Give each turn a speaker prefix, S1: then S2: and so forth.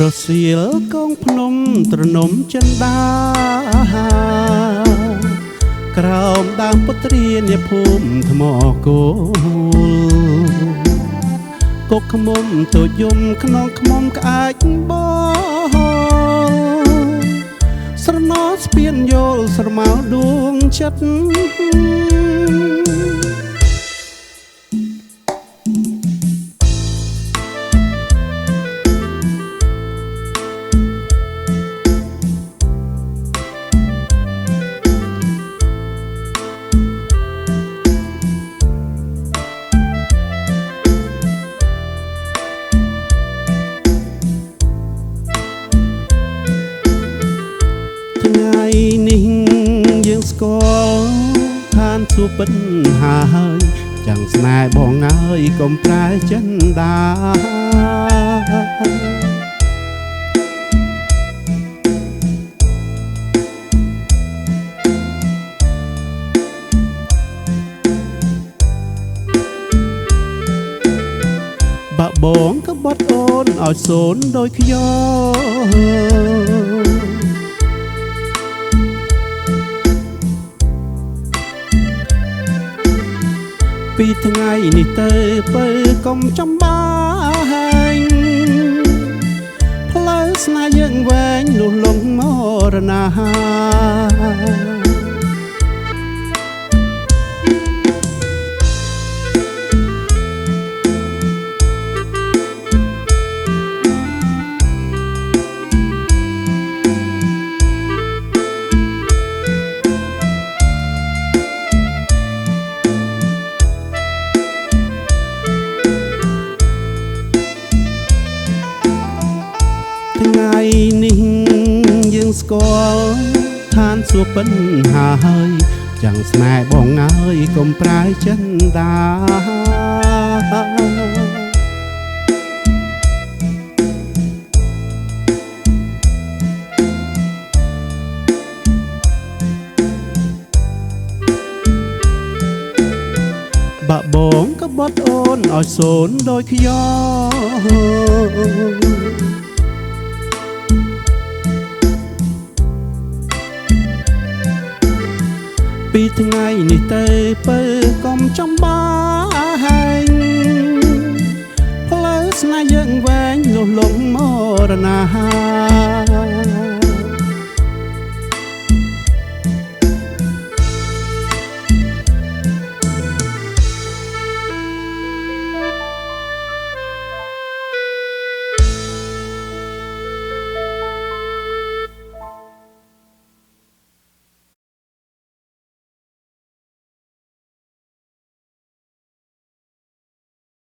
S1: រសៀលកងភ្នំត្រនំចិនដាក្រោមដើមពុទ្រានាភូមិថ្មគោលកុកខ្មុំទូចយំខ្នងខ្មុំក្អាច់បោស្រណោស្ពានយល់ស្រមៅដួងចិត្តថ្ងៃនេះយើងស្គាល់ឋានសួគ៌ពិតហើយចាំងស្នេហ៍បងអើយកុំប្រែចិនដាបាក់បងក៏បត់អូនឲ្យសូនដោយខ្យល់ពីថ្ងៃនេះទៅបើកុំចំបាញ់ផ្លូវស្នេហ៍យើងវែងលុះលងមរណាថ្ងៃនេះយើងស្គាល់ឋានសួគ៌ពិតហើយចាំងស្នេហ៍បងអើយកុំប្រែចិនដាបាក់បងក៏បត់អូនឲ្យសូនដោយខ្យល់ពីថ្ងៃនេះទៅបើកុំចំបាញ់ផ្លូវស្នេហ៍យើងវែងលុះលងមរណា